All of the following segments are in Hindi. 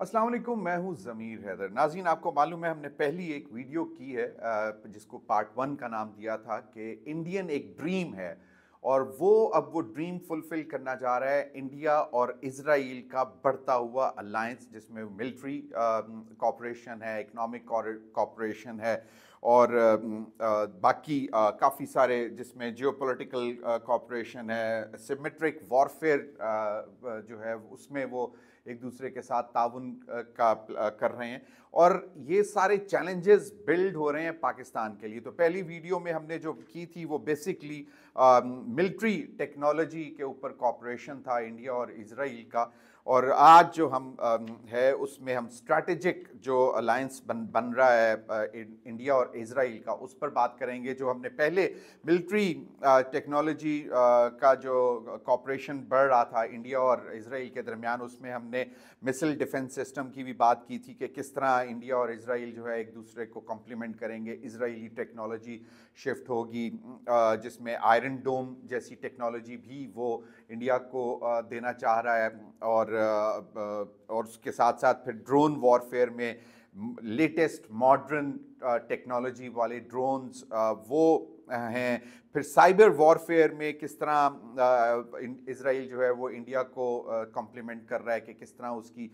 अस्सलाम वालेकुम, मैं हूं ज़मीर हैदर। नाज़रीन, आपको मालूम है हमने पहली एक वीडियो की है जिसको पार्ट 1 का नाम दिया था कि इंडियन एक ड्रीम है और अब वो ड्रीम फुलफिल करना जा रहा है इंडिया और इज़राइल का बढ़ता हुआ अलायंस, जिसमें मिलिट्री कॉपरेशन है, इकोनॉमिक कॉपरेशन है और बाकी काफ़ी सारे जिसमें जियोपॉलिटिकल कॉपरेशन है, सिमेट्रिक वॉरफेयर जो है उसमें वो एक दूसरे के साथ ताउन कर रहे हैं और ये सारे चैलेंजेस बिल्ड हो रहे हैं पाकिस्तान के लिए। तो पहली वीडियो में हमने जो की थी वो बेसिकली मिलिट्री टेक्नोलॉजी के ऊपर कॉपरेशन था इंडिया और इजराइल का, और आज जो हम है उसमें हम स्ट्रैटेजिक जो अलायंस बन रहा है इंडिया और इजराइल का, उस पर बात करेंगे। जो हमने पहले मिलिट्री टेक्नोलॉजी का जो कॉपरेशन बढ़ रहा था इंडिया और इजराइल के दरमियान, उसमें हमने मिसाइल डिफेंस सिस्टम की भी बात की थी कि किस तरह इंडिया और इजराइल जो है एक दूसरे को कॉम्प्लीमेंट करेंगे। इजरायली टेक्नोलॉजी शिफ्ट होगी जिसमें आयरन डोम जैसी टेक्नोलॉजी भी वो इंडिया को देना चाह रहा है, और उसके साथ साथ फिर ड्रोन वॉरफेयर में लेटेस्ट मॉडर्न टेक्नोलॉजी वाले ड्रोन्स वो हैं। फिर साइबर वॉरफेयर में किस तरह इजराइल जो है वो इंडिया को कॉम्प्लीमेंट कर रहा है कि किस तरह उसकी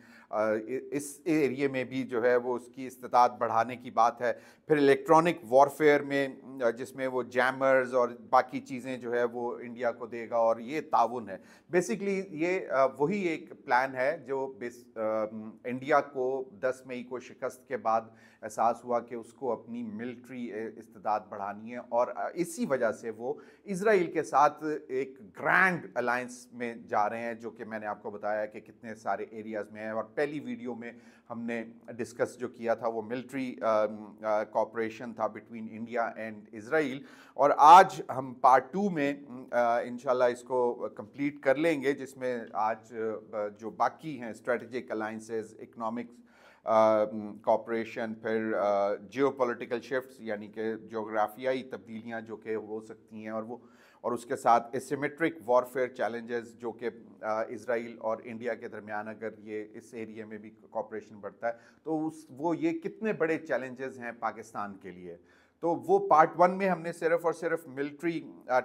इस एरिए में भी जो है वो उसकी इस्तेताद बढ़ाने की बात है। फिर इलेक्ट्रॉनिक वॉरफेयर में जिसमें वो जैमर्स और बाकी चीज़ें जो है वो इंडिया को देगा, और ये ताउन है। बेसिकली ये वही एक प्लान है जो इंडिया को 10 मई को शिकस्त के बाद एहसास हुआ कि उसको अपनी मिलिट्री इस्तेदाद बढ़ानी है, और इसी वजह से वो इजराइल के साथ एक ग्रैंड अलायंस में जा रहे हैं, जो कि मैंने आपको बताया कि कितने सारे एरियाज़ में है। और पहली वीडियो में हमने डिस्कस जो किया था वो मिलिट्री कॉपरेशन था बिटवीन इंडिया एंड इजराइल, और आज हम पार्ट 2 में इंशाल्लाह इसको कंप्लीट कर लेंगे, जिसमें आज जो बाकी हैं स्ट्रेटजिक अलायंसेस, इकोनॉमिक्स कॉपरेशन, फिर जियोपॉलिटिकल शिफ्ट्स यानी कि जोग्राफियाई तब्दीलियां जो कि हो सकती हैं, और उसके साथ एसिमेट्रिक वॉरफेयर चैलेंजेस जो कि इजराइल और इंडिया के दरमियान अगर ये इस एरिया में भी कॉपरेशन बढ़ता है तो वो ये कितने बड़े चैलेंजेस हैं पाकिस्तान के लिए। तो वो पार्ट 1 में हमने सिर्फ और सिर्फ मिलिट्री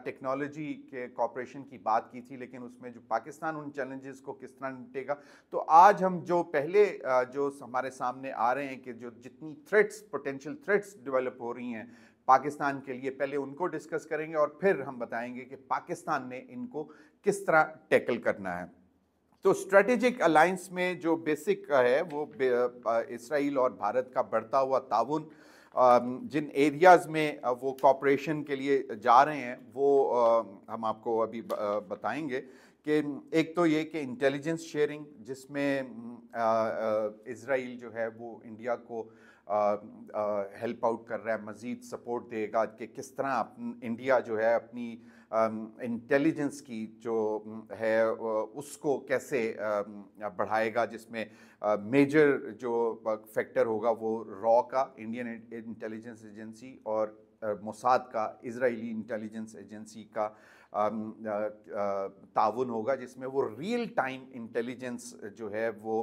टेक्नोलॉजी के कॉपरेशन की बात की थी, लेकिन उसमें जो पाकिस्तान उन चैलेंजेस को किस तरह निपटेगा। तो आज हम जो पहले जो हमारे सामने आ रहे हैं कि जो जितनी थ्रेट्स, पोटेंशियल थ्रेट्स डेवलप हो रही हैं पाकिस्तान के लिए, पहले उनको डिस्कस करेंगे और फिर हम बताएंगे कि पाकिस्तान ने इनको किस तरह टैकल करना है। तो स्ट्रेटेजिक अलायंस में जो बेसिक है वो इसराइल और भारत का बढ़ता हुआ ताउन, जिन एरियाज़ में वो कॉपरेशन के लिए जा रहे हैं वो हम आपको अभी बताएंगे। कि एक तो ये कि इंटेलिजेंस शेयरिंग, जिसमें इजराइल जो है वो इंडिया को हेल्प आउट कर रहा है, मज़ीद सपोर्ट देगा कि किस तरह इंडिया जो है अपनी इंटेलिजेंस की जो है उसको कैसे बढ़ाएगा, जिसमें मेजर जो फैक्टर होगा वो रॉ का, इंडियन इंटेलिजेंस एजेंसी, और मोसाद का, इजरायली इंटेलिजेंस एजेंसी का ताउन होगा, जिसमें वो रियल टाइम इंटेलिजेंस जो है वो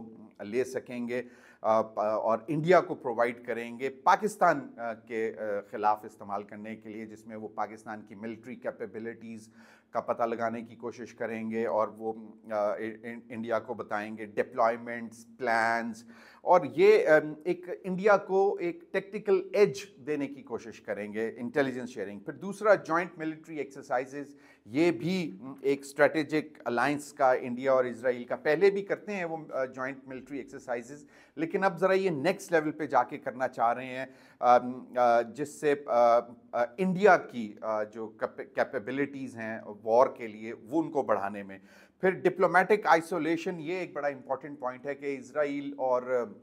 ले सकेंगे और इंडिया को प्रोवाइड करेंगे पाकिस्तान के ख़िलाफ़ इस्तेमाल करने के लिए, जिसमें वो पाकिस्तान की मिलिट्री कैपेबिलिटीज़ का पता लगाने की कोशिश करेंगे और वो इंडिया को बताएंगे डिप्लॉयमेंट्स, प्लान्स, और ये एक इंडिया को एक टेक्टिकल एज देने की कोशिश करेंगे, इंटेलिजेंस शेयरिंग। फिर दूसरा जॉइंट मिलिट्री एक्सरसाइजेज, ये भी एक स्ट्रेटेजिक अलायंस का इंडिया और इजराइल का पहले भी करते हैं वो जॉइंट मिलिट्री एक्सरसाइजेज, लेकिन अब ज़रा ये नेक्स्ट लेवल पे जाके करना चाह रहे हैं, जिससे इंडिया की जो कैपेबिलिटीज़ हैं वॉर के लिए वो उनको बढ़ाने में। फिर डिप्लोमेटिक आइसोलेशन, ये एक बड़ा इंपॉर्टेंट पॉइंट है कि इजराइल और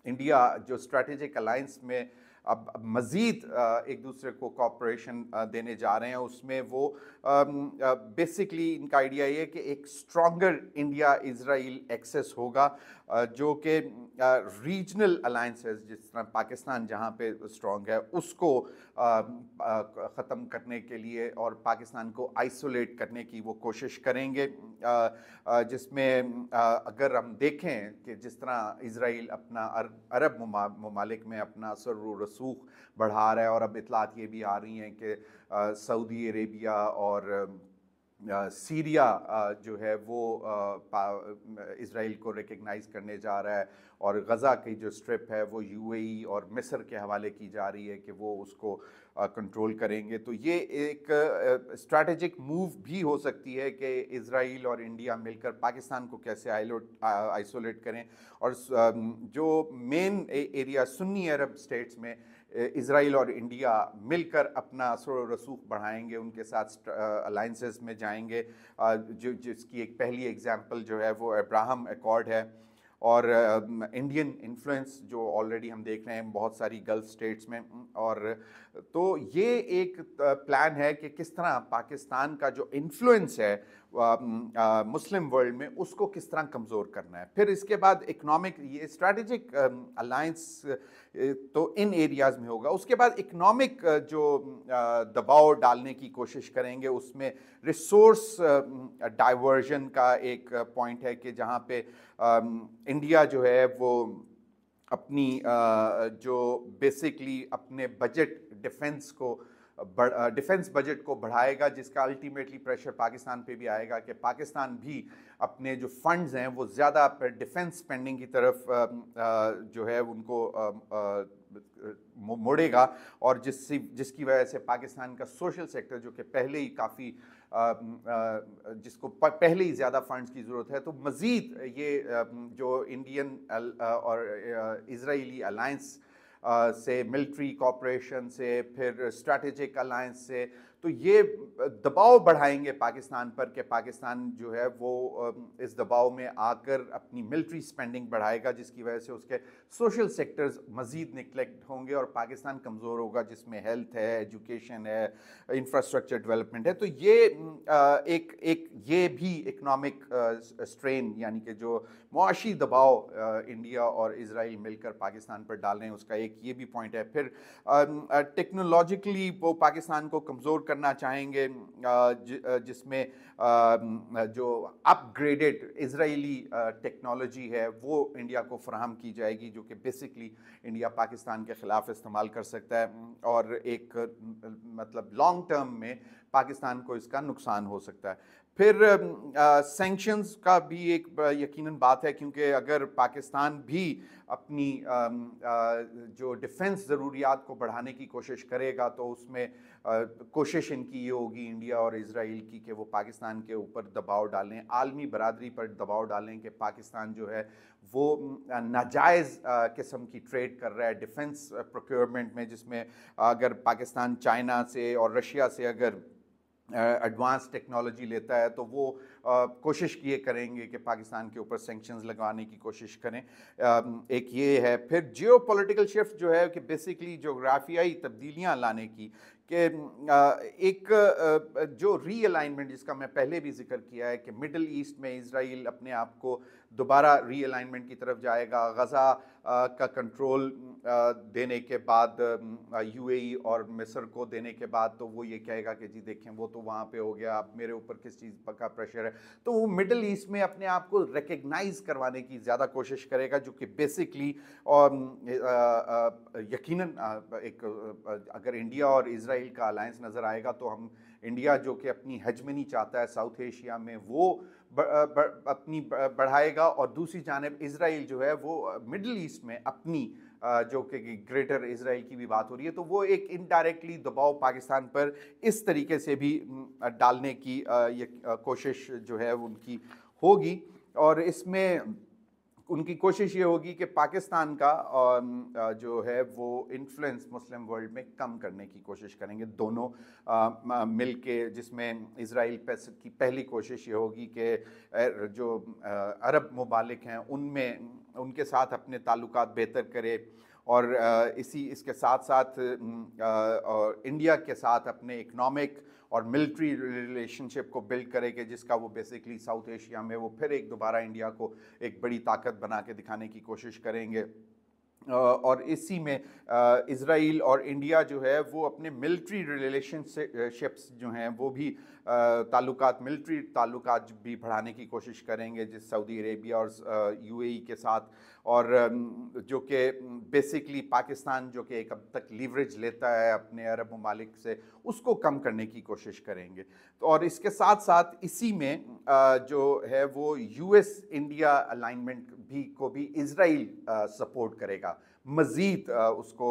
इंडिया जो स्ट्रैटेजिक अलायंस में अब मज़ीद एक दूसरे को कॉपरेशन देने जा रहे हैं। उसमें वो बेसिकली इनका आइडिया ये है कि एक स्ट्रॉन्गर इंडिया इजराइल एक्सेस होगा, जो कि रीजनल अलायंसेस जिस तरह पाकिस्तान जहाँ पे स्ट्रॉन्ग है उसको ख़त्म करने के लिए और पाकिस्तान को आइसोलेट करने की वो कोशिश करेंगे, जिसमें अगर हम देखें कि जिस तरह इजराइल अपना अरब ममालिक में अपना असर व रसूख बढ़ा रहा है, और अब इतलात ये भी आ रही हैं कि सऊदी अरेबिया और सीरिया जो है वो इज़राइल को रिकग्नाइज़ करने जा रहा है, और गज़ा की जो स्ट्रिप है वो यूएई और मिस्र के हवाले की जा रही है कि वो उसको कंट्रोल करेंगे। तो ये एक स्ट्रैटेजिक मूव भी हो सकती है कि इज़राइल और इंडिया मिलकर पाकिस्तान को कैसे आइसोलेट करें, और जो मेन एरिया सुन्नी अरब स्टेट्स में इज़राइल और इंडिया मिलकर अपना असर और रसूख बढ़ाएंगे, उनके साथ अलाइंसेस में जाएंगे, जिसकी एक पहली एग्जांपल जो है वो अब्राहम अकॉर्ड है, और इंडियन इन्फ्लुएंस जो ऑलरेडी हम देख रहे हैं बहुत सारी गल्फ स्टेट्स में। और तो ये एक प्लान है कि किस तरह पाकिस्तान का जो इन्फ्लुएंस है मुस्लिम वर्ल्ड में उसको किस तरह कमज़ोर करना है। फिर इसके बाद इकोनॉमिक ये स्ट्रैटेजिक अलायंस तो इन एरियाज़ में होगा। उसके बाद इकोनॉमिक जो दबाव डालने की कोशिश करेंगे, उसमें रिसोर्स डाइवर्जन का एक पॉइंट है कि जहाँ पे इंडिया जो है वो अपनी जो बेसिकली अपने बजट डिफेंस बजट को बढ़ाएगा, जिसका अल्टीमेटली प्रेशर पाकिस्तान पे भी आएगा कि पाकिस्तान भी अपने जो फंड्स हैं वो ज़्यादा डिफेंस स्पेंडिंग की तरफ जो है उनको मोड़ेगा, और जिसकी वजह से पाकिस्तान का सोशल सेक्टर जो कि पहले ही काफ़ी जिसको पहले ही ज़्यादा फंड्स की ज़रूरत है, तो मज़ीद ये जो इंडियन और इजरायली अलायंस से, मिलिट्री कॉपरेशन से, फिर स्ट्रैटेजिक अलायंस से, तो ये दबाव बढ़ाएंगे पाकिस्तान पर कि पाकिस्तान जो है वो इस दबाव में आकर अपनी मिलिट्री स्पेंडिंग बढ़ाएगा, जिसकी वजह से उसके सोशल सेक्टर्स मज़ीद निगलेक्ट होंगे और पाकिस्तान कमज़ोर होगा, जिसमें हेल्थ है, एजुकेशन है, इंफ्रास्ट्रक्चर डेवलपमेंट है। तो ये एक ये भी इकनॉमिक स्ट्रेन यानी कि जो मुआशी दबाव इंडिया और इजराइल मिलकर पाकिस्तान पर डाल रहे हैं, उसका एक ये भी पॉइंट है। फिर टेक्नोलॉजिकली वो पाकिस्तान को कमज़ोर करना चाहेंगे, जिसमें जो अपग्रेडेड इजरायली टेक्नोलॉजी है वो इंडिया को फराहम की जाएगी, जो कि बेसिकली इंडिया पाकिस्तान के ख़िलाफ़ इस्तेमाल कर सकता है, और एक मतलब लॉन्ग टर्म में पाकिस्तान को इसका नुकसान हो सकता है। फिर सैंक्शंस का भी एक यकीनन बात है, क्योंकि अगर पाकिस्तान भी अपनी जो डिफेंस ज़रूरियात को बढ़ाने की कोशिश करेगा, तो उसमें कोशिश इनकी ये होगी इंडिया और इजराइल की कि वो पाकिस्तान के ऊपर दबाव डालें, आलमी बरादरी पर दबाव डालें कि पाकिस्तान जो है वो नाजायज़ किस्म की ट्रेड कर रहा है डिफेंस प्रोक्योरमेंट में, जिसमें अगर पाकिस्तान चाइना से और रशिया से अगर एडवांस टेक्नोलॉजी लेता है, तो वो कोशिश किए करेंगे कि पाकिस्तान के ऊपर सैंक्शंस लगाने की कोशिश करें। एक ये है। फिर जियो पॉलिटिकल शिफ्ट जो है कि बेसिकली जोग्राफियाई तब्दीलियाँ लाने की, कि एक जो रीअलाइनमेंट जिसका मैं पहले भी जिक्र किया है कि मिडल ईस्ट में इजराइल अपने आप को दोबारा रीअलाइनमेंट की तरफ जाएगा, गज़ा का कंट्रोल देने के बाद, यूएई और मिस्र को देने के बाद, तो वो ये कहेगा कि जी देखें वो तो वहाँ पे हो गया, अब मेरे ऊपर किस चीज़ का प्रेशर है। तो वो मिडल ईस्ट में अपने आप को रिकग्नाइज करवाने की ज़्यादा कोशिश करेगा, जो कि बेसिकली यकीनन अगर इंडिया और इजराइल का अलायंस नज़र आएगा, तो हम इंडिया जो कि अपनी हेजमनी चाहता है साउथ एशिया में, वो अपनी बढ़ाएगा, और दूसरी जानिब इजराइल जो है वो मिडल ईस्ट में अपनी जो कि ग्रेटर इजराइल की भी बात हो रही है, तो वो एक इनडायरेक्टली दबाव पाकिस्तान पर इस तरीके से भी डालने की ये कोशिश जो है उनकी होगी। और इसमें उनकी कोशिश ये होगी कि पाकिस्तान का जो है वो इन्फ्लुएंस मुस्लिम वर्ल्ड में कम करने की कोशिश करेंगे दोनों मिल के, जिसमें इजराइल की पहली कोशिश ये होगी कि जो अरब ममालिक हैं उनमें उनके साथ अपने ताल्लुकात बेहतर करे, और इसके साथ साथ और इंडिया के साथ अपने इकोनॉमिक और मिलिट्री रिलेशनशिप को बिल्ड करेंगे, जिसका वो बेसिकली साउथ एशिया में वो फिर एक दोबारा इंडिया को एक बड़ी ताकत बना के दिखाने की कोशिश करेंगे। और इसी में इज़राइल और इंडिया जो है वो अपने मिलिट्री रिलेशनशिप्स जो हैं वो भी ताल्लुकात, मिलिट्री ताल्लुकात भी बढ़ाने की कोशिश करेंगे, जिस सऊदी अरेबिया और यूएई के साथ। और जो कि बेसिकली पाकिस्तान जो कि एक अब तक लीवरेज लेता है अपने अरब ममालिक से, उसको कम करने की कोशिश करेंगे। तो और इसके साथ साथ इसी में जो है वो यूएस इंडिया अलाइनमेंट को भी इज़राइल सपोर्ट करेगा मज़ीद उसको,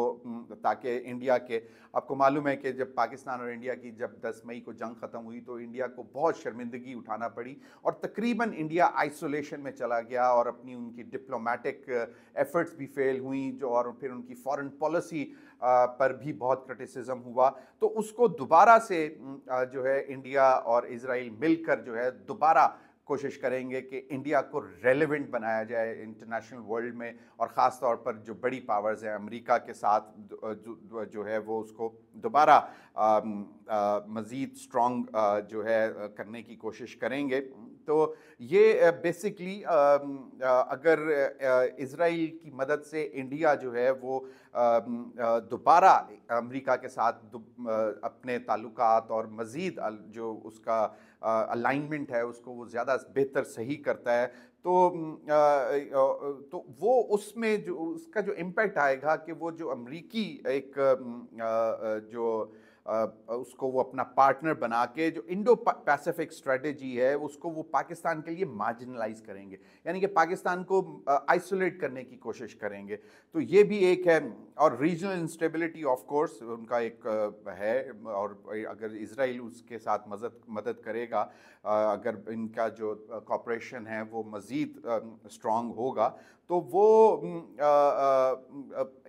ताकि इंडिया के, आपको मालूम है कि जब पाकिस्तान और इंडिया की जब 10 मई को जंग ख़त्म हुई तो इंडिया को बहुत शर्मिंदगी उठाना पड़ी और तकरीबन इंडिया आइसोलेशन में चला गया और अपनी उनकी डिप्लोमेटिक एफर्ट्स भी फेल हुई, जो और फिर उनकी फॉरेन पॉलिसी पर भी बहुत क्रिटिसिज्म हुआ। तो उसको दोबारा से जो है इंडिया और इज़राइल मिलकर जो है दोबारा कोशिश करेंगे कि इंडिया को रेलेवेंट बनाया जाए इंटरनेशनल वर्ल्ड में, और ख़ास तौर पर जो बड़ी पावर्स हैं अमेरिका के साथ जो है वो उसको दोबारा मज़ीद स्ट्रॉन्ग जो है करने की कोशिश करेंगे। तो ये बेसिकली अगर इज़राइल की मदद से इंडिया जो है वो दोबारा अमेरिका के साथ अपने ताल्लुकात और मज़ीद जो उसका अलाइनमेंट है उसको वो ज़्यादा बेहतर सही करता है, तो वो उसमें जो उसका जो इम्पैक्ट आएगा कि वो जो अमरीकी एक जो उसको वो अपना पार्टनर बना के जो इंडो पैसिफिक स्ट्रेटजी है उसको वो पाकिस्तान के लिए मार्जिनलाइज करेंगे, यानी कि पाकिस्तान को आइसोलेट करने की कोशिश करेंगे। तो ये भी एक है। और रीजनल इंस्टेबिलिटी ऑफ कोर्स उनका एक है, और अगर इज़राइल उसके साथ मदद करेगा, अगर इनका जो कॉपरेशन है वो मज़ीद स्ट्रॉन्ग होगा, तो वो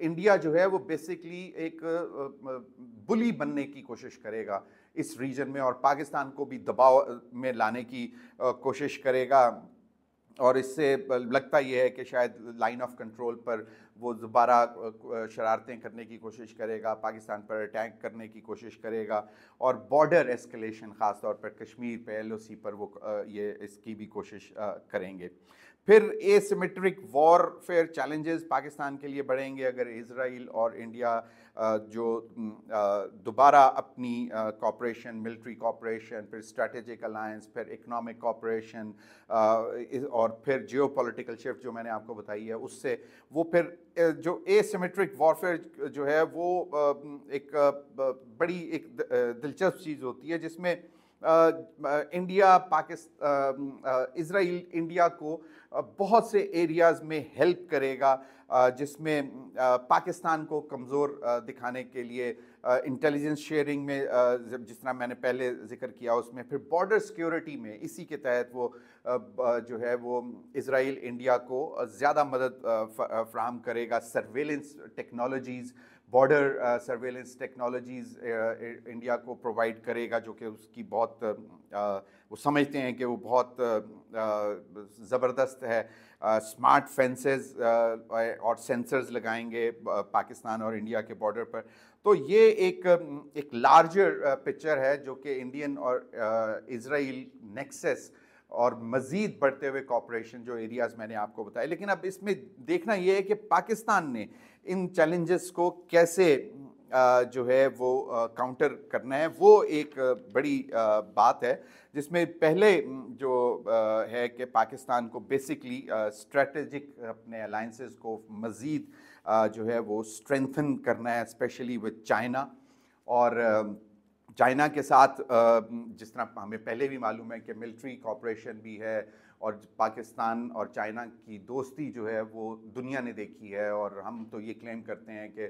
इंडिया जो है वो बेसिकली एक बुली बनने की कोशिश करेगा इस रीजन में, और पाकिस्तान को भी दबाव में लाने की कोशिश करेगा। और इससे लगता यह है कि शायद लाइन ऑफ कंट्रोल पर वो दोबारा शरारतें करने की कोशिश करेगा, पाकिस्तान पर अटैक करने की कोशिश करेगा, और बॉर्डर एस्केलेशन ख़ास तौर पर कश्मीर पे LOC पर वो ये इसकी भी कोशिश करेंगे। फिर एसिमेट्रिक वॉरफेयर चैलेंजेस पाकिस्तान के लिए बढ़ेंगे अगर इज़राइल और इंडिया जो दोबारा अपनी कॉपरेशन, मिलिट्री कॉपरेशन, फिर स्ट्रेटेजिक अलायंस, फिर इकोनॉमिक कॉपरेशन और फिर जियोपॉलिटिकल शिफ्ट जो मैंने आपको बताई है, उससे वो फिर जो एसिमेट्रिक वॉरफेयर जो है वो एक बड़ी एक दिलचस्प चीज़ होती है, जिसमें इंडिया इज़राइल इंडिया को बहुत से एरियाज़ में हेल्प करेगा, जिसमें पाकिस्तान को कमज़ोर दिखाने के लिए इंटेलिजेंस शेयरिंग में, जिस तरह मैंने पहले जिक्र किया, उसमें फिर बॉर्डर सिक्योरिटी में इसी के तहत वो जो है वो इज़राइल इंडिया को ज़्यादा मदद फ्राहम करेगा। Surveillance technologies, border surveillance technologies India को प्रोवाइड करेगा, जो कि उसकी बहुत वो समझते हैं कि वो बहुत ज़बरदस्त है। स्मार्ट फेंसेस और सेंसर्स लगाएंगे पाकिस्तान और इंडिया के बॉर्डर पर। तो ये एक लार्जर पिक्चर है जो कि इंडियन और इज़राइल नेक्सस और मज़ीद बढ़ते हुए कॉपरेशन जो एरियाज़ मैंने आपको बताए। लेकिन अब इसमें देखना ये है कि पाकिस्तान ने इन चैलेंजेस को कैसे जो है वो काउंटर करना है, वो एक बड़ी बात है, जिसमें पहले जो है कि पाकिस्तान को बेसिकली स्ट्रेटेजिक अपने अलायंसेस को मज़ीद जो है वो स्ट्रेंथन करना है, स्पेशली विद चाइना। और चाइना के साथ जिस तरह हमें पहले भी मालूम है कि मिलिट्री कॉपरेशन भी है, और पाकिस्तान और चाइना की दोस्ती जो है वो दुनिया ने देखी है, और हम तो ये क्लेम करते हैं कि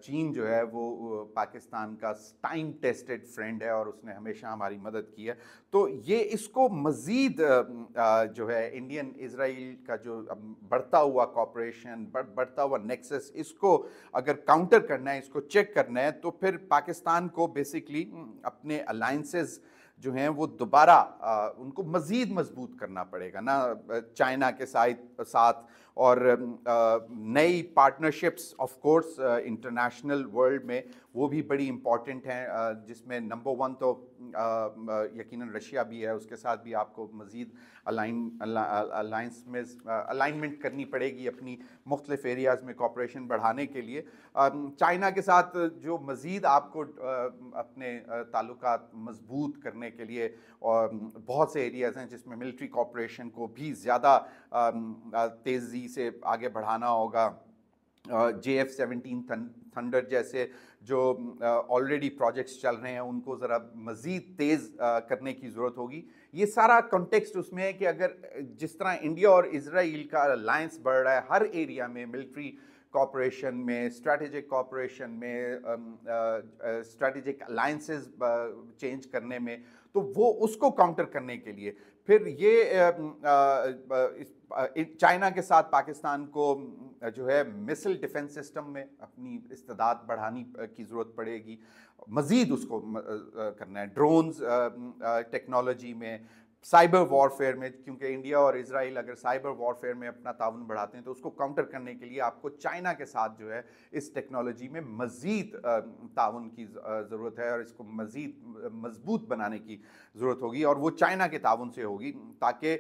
चीन जो है वो पाकिस्तान का टाइम टेस्टेड फ्रेंड है और उसने हमेशा हमारी मदद की है। तो ये इसको मज़ीद जो है इंडियन इज़राइल का जो बढ़ता हुआ कॉपरेशन, बढ़ता हुआ नेक्सस, इसको अगर काउंटर करना है, इसको चेक करना है, तो फिर पाकिस्तान को बेसिकली अपने अलायंसेस जो हैं वो दोबारा उनको मज़ीद मजबूत करना पड़ेगा ना, चाइना के साथ और नई partnerships of course international world में वो भी बड़ी इम्पॉर्टेंट हैं, जिसमें नंबर 1 तो यकीनन रशिया भी है, उसके साथ भी आपको मज़ीद अलाइंस में अलाइनमेंट करनी पड़ेगी अपनी मुख्तलिफ एरियाज़ में कॉपरेशन बढ़ाने के लिए। चाइना के साथ जो मज़ीद आपको अपने ताल्लुकात मजबूत करने के लिए और बहुत से एरियाज़ हैं जिसमें मिलिट्री कॉपरेशन को भी ज़्यादा तेज़ी से आगे बढ़ाना होगा। JF-17 थंडर जैसे जो ऑलरेडी प्रोजेक्ट्स चल रहे हैं उनको ज़रा मज़ीद तेज़ करने की ज़रूरत होगी। ये सारा कॉन्टेक्स्ट उसमें है कि अगर जिस तरह इंडिया और इजराइल का अलायंस बढ़ रहा है हर एरिया में, मिलिट्री कॉपरेशन में, स्ट्रेटेजिक कॉपरेशन में, स्ट्रेटेजिक अलायंसेस चेंज करने में, तो वो उसको काउंटर करने के लिए फिर ये चाइना के साथ पाकिस्तान को जो है मिसाइल डिफेंस सिस्टम में अपनी इस्तेदाद बढ़ानी की ज़रूरत पड़ेगी, मज़ीद उसको करना है, ड्रोन्स टेक्नोलॉजी में, साइबर वॉरफेयर में, क्योंकि इंडिया और इजराइल अगर साइबर वॉरफेयर में अपना ताउन बढ़ाते हैं तो उसको काउंटर करने के लिए आपको चाइना के साथ जो है इस टेक्नोलॉजी में मज़ीद ताउन की ज़रूरत है और इसको मज़ीद मजबूत बनाने की ज़रूरत होगी और वो चाइना के ताउन से होगी, ताकि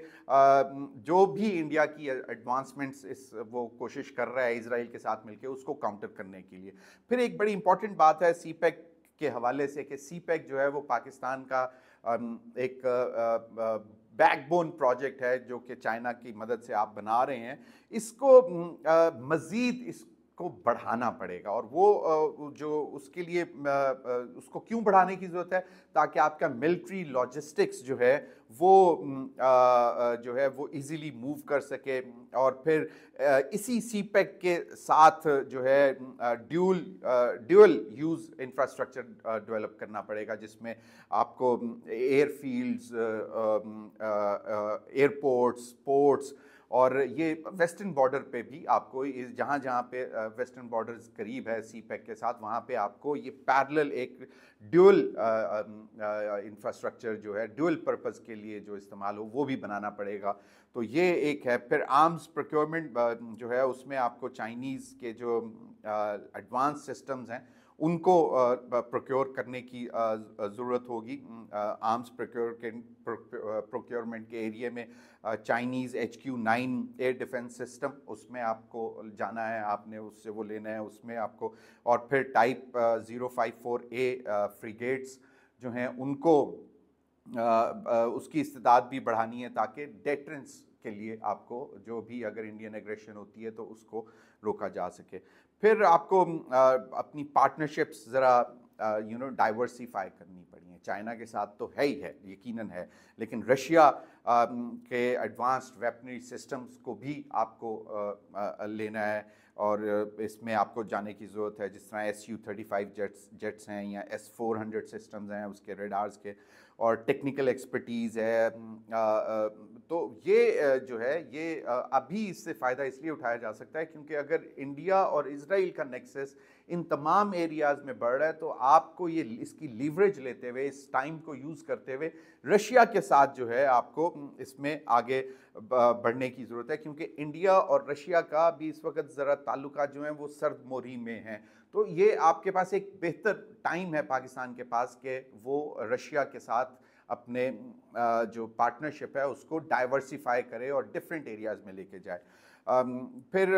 जो भी इंडिया की एडवांसमेंट्स वो कोशिश कर रहा है इजराइल के साथ मिलकर उसको काउंटर करने के लिए। फिर एक बड़ी इंपॉर्टेंट बात है CPEC के हवाले से कि CPEC जो है वो पाकिस्तान का एक बैकबोन प्रोजेक्ट है जो कि चाइना की मदद से आप बना रहे हैं, इसको मज़ीद इसको बढ़ाना पड़ेगा और वो जो उसके लिए उसको क्यों बढ़ाने की ज़रूरत है, ताकि आपका मिलिट्री लॉजिस्टिक्स जो है वो जो है वो इजीली मूव कर सके और फिर इसी CPEC के साथ जो है ड्यूअल यूज़ इंफ्रास्ट्रक्चर डेवलप करना पड़ेगा, जिसमें आपको एयरफील्ड्स, एयरपोर्ट्स, पोर्ट्स और ये वेस्टर्न बॉर्डर पे भी आपको जहाँ जहाँ पे वेस्टर्न बॉर्डर्स करीब है CPEC के साथ, वहाँ पे आपको ये पैरेलल एक ड्यूअल इंफ्रास्ट्रक्चर जो है ड्यूअल पर्पस के लिए जो इस्तेमाल हो वो भी बनाना पड़ेगा। तो ये एक है। फिर आर्म्स प्रोक्योरमेंट जो है उसमें आपको चाइनीज़ के जो एडवांस सिस्टम्स हैं उनको प्रोक्योर करने की ज़रूरत होगी। आर्म्स प्रोक्योरमेंट के एरिया में Chinese HQ-9 air defence system, उसमें आपको जाना है, आपने उससे वो लेना है उसमें आपको, और फिर टाइप 054A फ्रिगेट्स जो हैं उनको उसकी इस्तेदाद भी बढ़ानी है ताकि डेटरेंस के लिए आपको जो भी अगर इंडियन एग्रेशन होती है तो उसको रोका जा सके। फिर आपको अपनी पार्टनरशिप्स ज़रा डाइवर्सिफाई करनी पड़ी हैं। चाइना के साथ तो है ही है, यकीनन है, लेकिन रशिया के एडवांस्ड वेपनरी सिस्टम्स को भी आपको लेना है और इसमें आपको जाने की ज़रूरत है। जिस तरह Su-35 जेट्स हैं या S-400 सिस्टम्स हैं उसके रेडार्स के, और टेक्निकल एक्सपर्टीज़ है। तो ये जो है ये अभी इससे फ़ायदा इसलिए उठाया जा सकता है क्योंकि अगर इंडिया और इजराइल का नेक्सस इन तमाम एरियाज़ में बढ़ रहा है तो आपको ये इसकी लीवरेज लेते हुए, इस टाइम को यूज़ करते हुए रशिया के साथ जो है आपको इसमें आगे बढ़ने की ज़रूरत है, क्योंकि इंडिया और रशिया का भी इस वक्त ज़रा ताल्लुकात जो हैं वो सर्द मोरी में हैं। तो ये आपके पास एक बेहतर टाइम है पाकिस्तान के पास कि वो रशिया के साथ अपने जो पार्टनरशिप है उसको डाइवर्सिफाई करे और डिफरेंट एरियाज़ में लेके जाए। फिर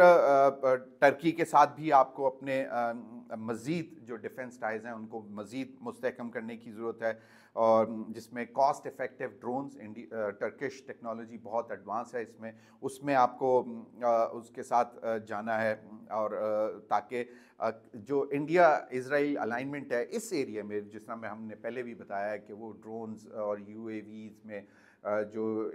टर्की के साथ भी आपको अपने मज़ीद जो डिफेंस टाइज़ हैं उनको मज़ीद मुस्तहकम करने की ज़रूरत है, और जिसमें cost effective drones, Turkish technology बहुत एडवांस है इसमें, उसमें आपको उसके साथ जाना है, और ताकि जो इंडिया इजराइल अलाइनमेंट है इस एरिया में, जिस तरह में हमने पहले भी बताया है कि वो ड्रोन्स और UAVs में जो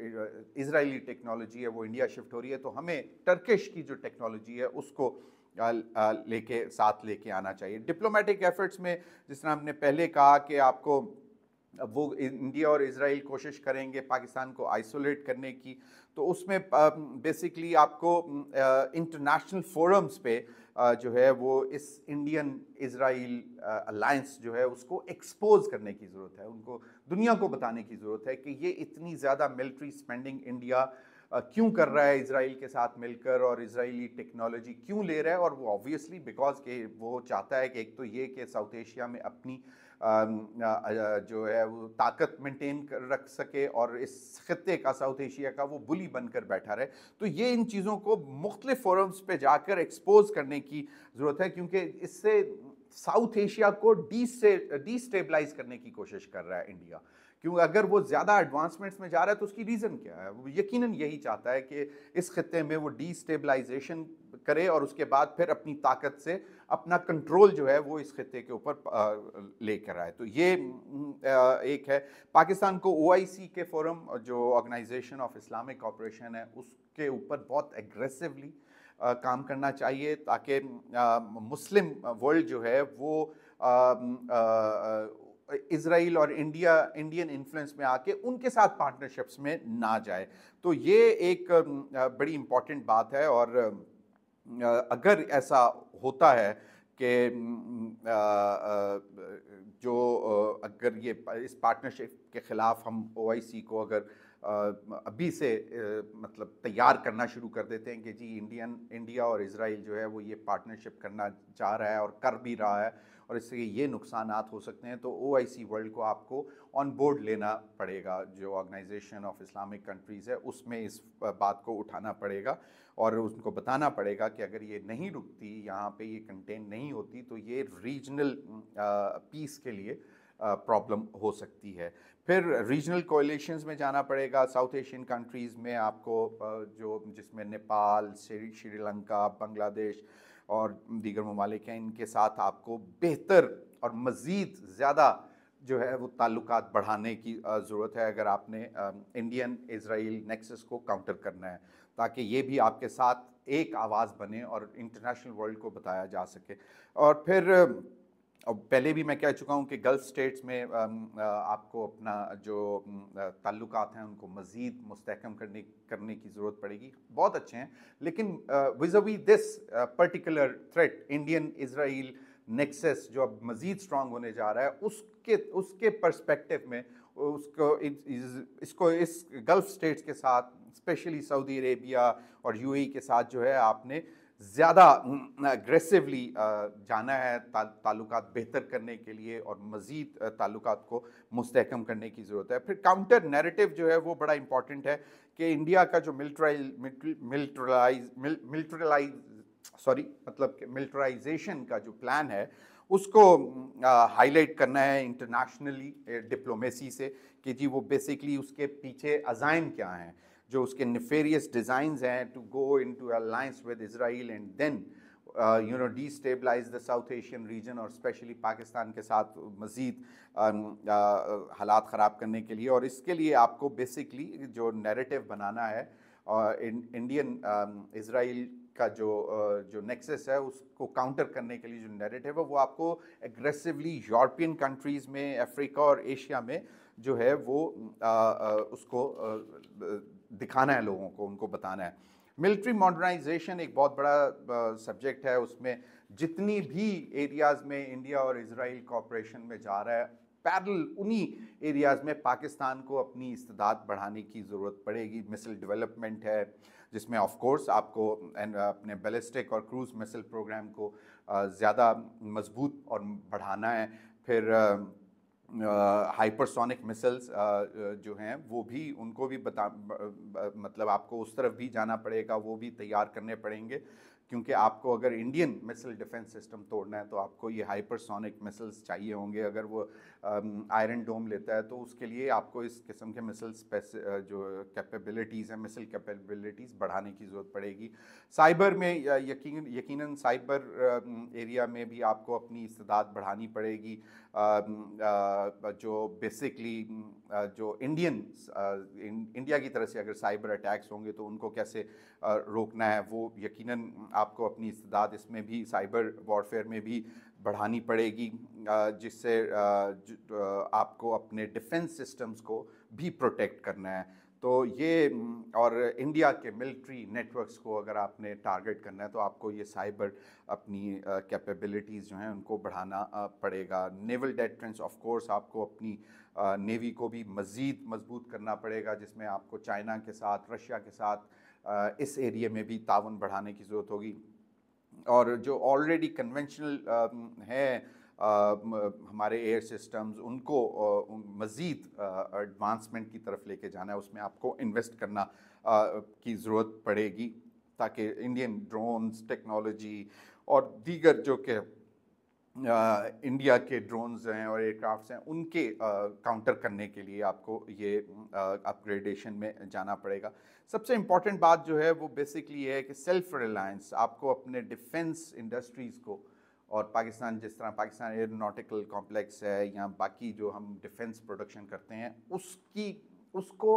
इजरायली टेक्नोलॉजी है वो इंडिया शिफ्ट हो रही है, तो हमें टर्किश की जो टेक्नोलॉजी है उसको साथ लेके आना चाहिए। डिप्लोमेटिक एफर्ट्स में जिस तरह हमने पहले कहा कि आपको अब वो इंडिया और इजराइल कोशिश करेंगे पाकिस्तान को आइसोलेट करने की, तो उसमें बेसिकली आपको इंटरनेशनल फोरम्स पे जो है वो इस इंडियन इजराइल अलायंस जो है उसको एक्सपोज करने की ज़रूरत है, उनको दुनिया को बताने की ज़रूरत है कि ये इतनी ज़्यादा मिलिट्री स्पेंडिंग इंडिया क्यों कर रहा है इजराइल के साथ मिलकर, और इजरायली टेक्नोलॉजी क्यों ले रहा है। और वो ऑब्वियसली बिकॉज के वो चाहता है कि एक तो ये कि साउथ एशिया में अपनी जो है वो ताकत मेंटेन कर रख सके और इस खत्ते का, साउथ एशिया का, वो बुली बनकर बैठा रहे। तो ये इन चीज़ों को मुख्तलिफ फोरम्स पे जाकर एक्सपोज करने की ज़रूरत है, क्योंकि इससे साउथ एशिया को डिस्टेबलाइज करने की कोशिश कर रहा है इंडिया। क्योंकि अगर वो ज़्यादा एडवांसमेंट्स में जा रहा है तो उसकी रीज़न क्या है, वो यकीनन यही चाहता है कि इस खत्ते में वो डिस्टेबलाइजेशन करे और उसके बाद फिर अपनी ताकत से अपना कंट्रोल जो है वो इस खत्ते के ऊपर लेकर आए। तो ये एक है। पाकिस्तान को ओआईसी के फोरम, जो ऑर्गेनाइजेशन ऑफ इस्लामिक कॉपरेशन है, उसके ऊपर बहुत एग्रेसिवली काम करना चाहिए, ताकि मुस्लिम वर्ल्ड जो है वो इजराइल और इंडियन इन्फ्लुएंस में आके उनके साथ पार्टनरशिप्स में ना जाए। तो ये एक बड़ी इम्पॉर्टेंट बात है। और अगर ऐसा होता है कि जो अगर ये इस पार्टनरशिप के ख़िलाफ़ हम ओआईसी को अगर अभी से मतलब तैयार करना शुरू कर देते हैं कि जी इंडिया और इजराइल जो है वो ये पार्टनरशिप करना चाह रहा है और कर भी रहा है और इससे ये नुकसानात हो सकते हैं, तो ओआईसी वर्ल्ड को आपको ऑन बोर्ड लेना पड़ेगा। जो ऑर्गेनाइजेशन ऑफ इस्लामिक कंट्रीज़ है उसमें इस बात को उठाना पड़ेगा और उनको बताना पड़ेगा कि अगर ये नहीं रुकती, यहाँ पे ये कंटेन नहीं होती, तो ये रीजनल पीस के लिए प्रॉब्लम हो सकती है। फिर रीजनल कोalitions में जाना पड़ेगा। साउथ एशियन कंट्रीज़ में आपको जो जिसमें नेपाल, श्रीलंका, बांग्लादेश और दीगर ममालिक हैं, इनके साथ आपको बेहतर और मज़ीद ज़्यादा जो है वो ताल्लुकात बढ़ाने की ज़रूरत है, अगर आपने इंडियन इजराइल नेक्सस को काउंटर करना है, ताकि ये भी आपके साथ एक आवाज़ बने और इंटरनेशनल वर्ल्ड को बताया जा सके। और फिर और पहले भी मैं कह चुका हूँ कि गल्फ़ स्टेट्स में आपको अपना जो ताल्लुकात हैं उनको मज़ीद मुस्तहकम करने की ज़रूरत पड़ेगी। बहुत अच्छे हैं, लेकिन vis-a-vis this particular threat, Indian Israel nexus जो अब मज़ीद स्ट्रॉन्ग होने जा रहा है, उसके पर्सपेक्टिव में इसको इस गल्फ़ स्टेट्स के साथ, स्पेशली सऊदी अरेबिया और यूएई के साथ जो है आपने ज़्यादा अग्रेसिवली जाना है ताल्लुकात बेहतर करने के लिए और मज़ीद ताल्लुकात को मुस्तहकम करने की ज़रूरत है। फिर काउंटर नैरेटिव जो है वो बड़ा इंपॉर्टेंट है कि इंडिया का जो मिलिटराइजेशन का जो प्लान है उसको हाईलाइट करना है इंटरनेशनली डिप्लोमेसी से, कि जी वो बेसिकली उसके पीछे अज़ाइम क्या हैं, जो उसके नेफेरियस डिज़ाइंस हैं to go into alliance with Israel and then destabilise the South Asian region और स्पेशली पाकिस्तान के साथ मज़ीद हालात ख़राब करने के लिए। और इसके लिए आपको बेसिकली जो नैरेटिव बनाना है इंडियन इजराइल का जो नेक्सस है उसको काउंटर करने के लिए जो नैरेटिव है वो आपको एग्रेसिवली यूरोपियन कंट्रीज़ में, अफ्रीका और एशिया में जो है वो उसको दिखाना है लोगों को, उनको बताना है। मिलिट्री मॉडर्नाइजेशन एक बहुत बड़ा सब्जेक्ट है। उसमें जितनी भी एरियाज़ में इंडिया और इजराइल कॉपरेशन में जा रहा है, पैरेलल उन्हीं एरियाज़ में पाकिस्तान को अपनी इस्तेदाद बढ़ाने की ज़रूरत पड़ेगी। मिसाइल डेवलपमेंट है, जिसमें ऑफ कोर्स आपको अपने बैलिस्टिक और क्रूज़ मिसाइल प्रोग्राम को ज़्यादा मजबूत और बढ़ाना है। फिर हाइपरसोनिक मिसाइल्स जो हैं वो भी, उनको भी मतलब आपको उस तरफ भी जाना पड़ेगा, वो भी तैयार करने पड़ेंगे, क्योंकि आपको अगर इंडियन मिसाइल डिफेंस सिस्टम तोड़ना है तो आपको ये हाइपरसोनिक मिसाइल्स चाहिए होंगे। अगर वो आयरन डोम लेता है तो उसके लिए आपको इस किस्म के मिसाइल्स जो कैपेबिलिटीज़ हैं, मिसाइल कैपेबिलिटीज़ बढ़ाने की ज़रूरत पड़ेगी। साइबर में यकीनन साइबर एरिया में भी आपको अपनी इस्तेदाद बढ़ानी पड़ेगी। जो बेसिकली जो इंडिया की तरफ से अगर साइबर अटैक्स होंगे तो उनको कैसे रोकना है, वो यकीनन आपको अपनी इस्तेदाद इसमें भी, साइबर वॉरफेयर में भी बढ़ानी पड़ेगी, जिससे आपको अपने डिफेंस सिस्टम्स को भी प्रोटेक्ट करना है। तो ये और इंडिया के मिलिट्री नेटवर्क्स को अगर आपने टारगेट करना है तो आपको ये साइबर अपनी कैपेबिलिटीज़ जो हैं उनको बढ़ाना पड़ेगा। नेवल डेटरेंस ऑफ कोर्स आपको अपनी नेवी को भी मज़ीद मजबूत करना पड़ेगा, जिसमें आपको चाइना के साथ, रशिया के साथ इस एरिया में भी ताउन बढ़ाने की ज़रूरत होगी। और जो ऑलरेडी कन्वेंशनल है हमारे एयर सिस्टम्स, उनको मज़ीद एडवांसमेंट की तरफ लेके जाना है, उसमें आपको इन्वेस्ट करना की ज़रूरत पड़ेगी, ताकि इंडियन ड्रोन्स टेक्नोलॉजी और दीगर जो कि इंडिया के ड्रोन्स हैं और एयरक्राफ्ट्स हैं उनके काउंटर करने के लिए आपको ये अपग्रेडेशन में जाना पड़ेगा। सबसे इम्पॉर्टेंट बात जो है वो बेसिकली ये है कि सेल्फ रिलायंस, आपको अपने डिफेंस इंडस्ट्रीज़ को, और पाकिस्तान जिस तरह पाकिस्तान एयरोनॉटिकल कॉम्प्लेक्स है या बाकी जो हम डिफेंस प्रोडक्शन करते हैं उसको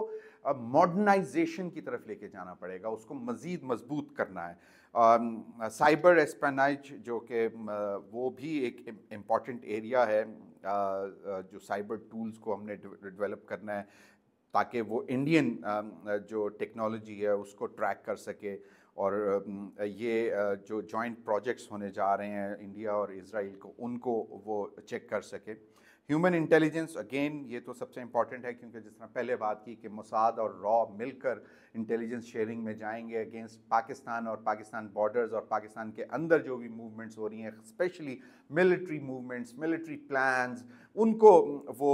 मॉडर्नाइजेशन की तरफ लेके जाना पड़ेगा, उसको मज़ीद मजबूत करना है। साइबर एस्पेनाइज जो कि वो भी एक इम्पॉर्टेंट एरिया है, जो साइबर टूल्स को हमने डेवलप करना है ताकि वो इंडियन जो टेक्नोलॉजी है उसको ट्रैक कर सके। और ये जो जॉइंट प्रोजेक्ट्स होने जा रहे हैं इंडिया और इजराइल को, उनको वो चेक कर सके। ह्यूमन इंटेलिजेंस अगेन ये तो सबसे इम्पॉर्टेंट है, क्योंकि जिस तरह पहले बात की कि मोसाद और रॉ मिलकर इंटेलिजेंस शेयरिंग में जाएंगे अगेंस्ट पाकिस्तान और पाकिस्तान बॉर्डर्स और पाकिस्तान के अंदर जो भी मूवमेंट्स हो रही हैं, specially military movements, military plans, उनको वो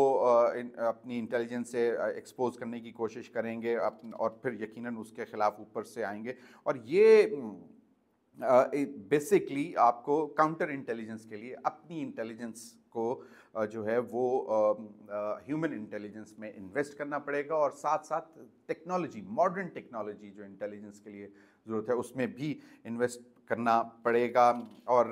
अपनी इंटेलिजेंस से एक्सपोज करने की कोशिश करेंगे और फिर यकीनन उसके ख़िलाफ़ ऊपर से आएंगे। और ये बेसिकली आपको काउंटर इंटेलिजेंस के लिए अपनी इंटेलिजेंस को जो है वो ह्यूमन इंटेलिजेंस में इन्वेस्ट करना पड़ेगा, और साथ साथ टेक्नोलॉजी, मॉडर्न टेक्नोलॉजी जो इंटेलिजेंस के लिए ज़रूरत है उसमें भी इन्वेस्ट करना पड़ेगा। और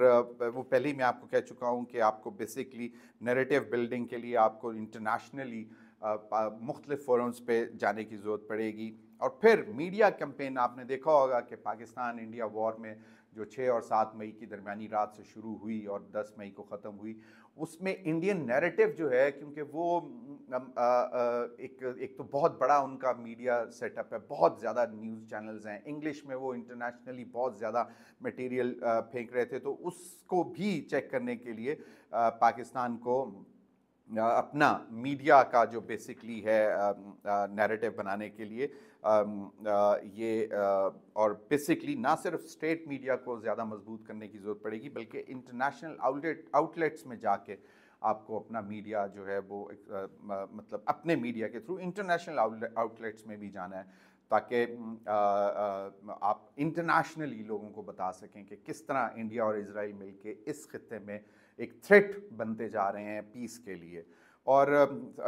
वो पहले ही मैं आपको कह चुका हूँ कि आपको बेसिकली नैरेटिव बिल्डिंग के लिए आपको इंटरनेशनली मुख्तलिफ फोरम्स पे जाने की ज़रूरत पड़ेगी। और फिर मीडिया कैंपेन, आपने देखा होगा कि पाकिस्तान इंडिया वॉर में जो 6 और 7 मई की दरमियानी रात से शुरू हुई और 10 मई को ख़त्म हुई, उसमें इंडियन नैरेटिव जो है, क्योंकि वो एक तो बहुत बड़ा उनका मीडिया सेटअप है, बहुत ज़्यादा न्यूज़ चैनल्स हैं, इंग्लिश में वो इंटरनेशनली बहुत ज़्यादा मटेरियल फेंक रहे थे, तो उसको भी चेक करने के लिए पाकिस्तान को अपना मीडिया का जो बेसिकली है नैरेटिव बनाने के लिए ये और बेसिकली ना सिर्फ स्टेट मीडिया को ज़्यादा मजबूत करने की ज़रूरत पड़ेगी, बल्कि इंटरनेशनल आउटलेट्स में जाके आपको अपना मीडिया जो है वो मतलब अपने मीडिया के थ्रू इंटरनेशनल आउटलेट्स में भी जाना है, ताकि आप इंटरनेशनली लोगों को बता सकें कि किस तरह इंडिया और इजराइल मिलके इस खित्ते में एक थ्रेट बनते जा रहे हैं पीस के लिए। और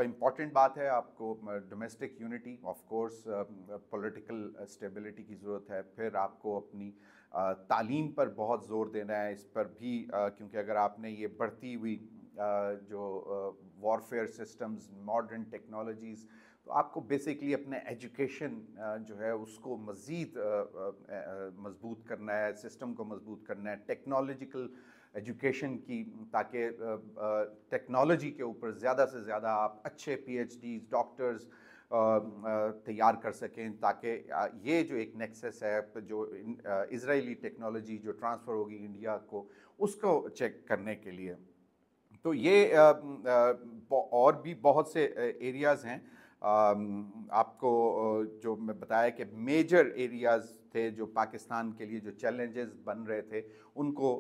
इम्पॉर्टेंट बात है, आपको domestic unity, of course political stability की ज़रूरत है। फिर आपको अपनी तालीम पर बहुत ज़ोर देना है, इस पर भी क्योंकि अगर आपने ये बढ़ती हुई जो वॉरफेयर सिस्टम्स, मॉडर्न टेक्नोलॉजीज़, तो आपको बेसिकली अपने एजुकेशन जो है उसको मज़ीद मजबूत करना है, सिस्टम को मजबूत करना है, टेक्नोलॉजिकल एजुकेशन की, ताकि टेक्नोलॉजी के ऊपर ज़्यादा से ज़्यादा आप अच्छे PhDs, डॉक्टर्स तैयार कर सकें, ताकि ये जो एक नेक्सस है जो इजरायली टेक्नोलॉजी जो ट्रांसफ़र होगी इंडिया को, उसको चेक करने के लिए। तो ये और भी बहुत से एरियाज़ हैं। आपको जो मैं बताया कि मेजर एरियाज़ थे जो पाकिस्तान के लिए जो चैलेंजेस बन रहे थे, उनको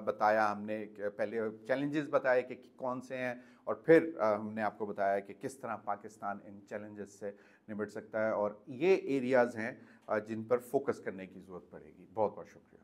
बताया हमने। पहले चैलेंजेस बताए कि कौन से हैं, और फिर हमने आपको बताया कि किस तरह पाकिस्तान इन चैलेंजेस से निपट सकता है, और ये एरियाज़ हैं जिन पर फोकस करने की ज़रूरत पड़ेगी। बहुत बहुत शुक्रिया।